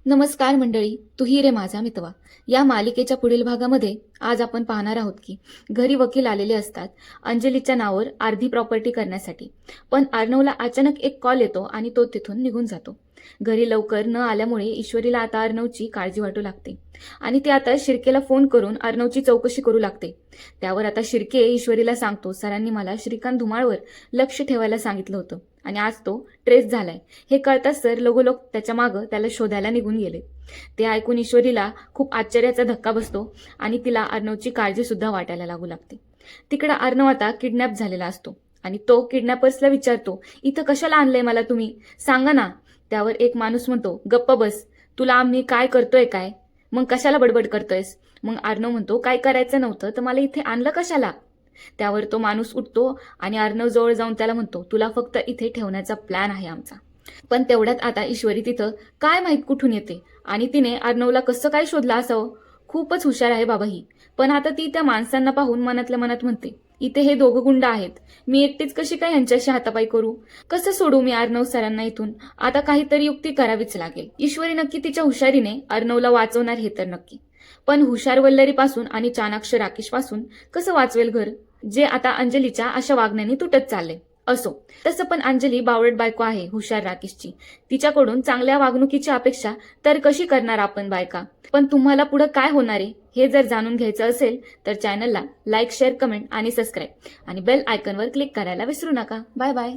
नमस्कार मंडळी, तूही रे माझा मितवा. या मालिकेच्या पुढील भागामध्ये आज आपण पाहणार आहोत की घरी वकील आलेले असतात अंजलीच्या नावावर अर्धी प्रॉपर्टी करण्यासाठी. पण अर्णवला अचानक एक कॉल येतो आणि तो तिथून निघून जातो. घरी लवकर न आल्यामुळे ईश्वरीला आता अर्णवची काळजी वाटू लागते आणि ती आता शिर्केला फोन करून अर्णवची चौकशी करू लागते. त्यावर आता शिर्के ईश्वरीला सांगतो, सरांनी मला श्रीकांत धुमाळवर लक्ष ठेवायला सांगितलं होतं आणि आज तो ट्रेस झालाय. हे कळताच सर लगोलग त्याच्या मागं त्याला शोधायला निघून गेले. ते ऐकून ईश्वरीला खूप आश्चर्याचा धक्का बसतो आणि तिला अर्णवची काळजी सुद्धा वाटायला लागू लागते. तिकडे अर्णव आता किडनॅप झालेला असतो आणि तो किडनॅपर्सला विचारतो, इथं कशाला आणलंय मला तुम्ही, सांगा ना. त्यावर एक माणूस म्हणतो, गप्प बस, तुला आम्ही काय करतोय काय, मग कशाला बडबड करतोयस. मग अर्णव म्हणतो, काय करायचं नव्हतं तर मला इथे आणलं कशाला. त्यावर तो माणूस उठतो आणि अर्णव जवळ जाऊन त्याला म्हणतो, तुला फक्त इथे ठेवण्याचा प्लॅन आहे आमचा. पण तेवढ्यात आता ईश्वरी तिथं काय माहीत कुठून येते आणि तिने अर्णवला कसं काय शोधला असावं. खूपच हुशार आहे बाबा ही. पण आता ती त्या माणसांना पाहून मनातल्या मनात म्हणते, इथे हे दोघं गुंड आहेत, मी एकटीच कशी काय यांच्याशी हातापाई करू, कसं सोडू मी अर्णव सरांना इथून. आता काहीतरी युक्ती करावीच लागेल. ईश्वरी नक्की तिच्या हुशारीने अर्णवला वाचवणार हे तर नक्की. पण हुशार वल्लरीपासून आणि चाणाक्ष राकेशपासून कसं वाचवेल घर, जे आता अंजलीच्या अशा वागण्याने तुटत चालले. असो, तसं पण अंजली बावळट बायको आहे हुशार राकेशची. तिच्याकडून चांगल्या वागणुकीची अपेक्षा तर कशी करणार आपण बायका. पण तुम्हाला पुढे काय होणार आहे हे जर जाणून घ्यायचं असेल तर चॅनलला लाईक, शेअर, कमेंट आणि सबस्क्राईब आणि बेल आयकॉनवर क्लिक करायला विसरू नका. Bye bye.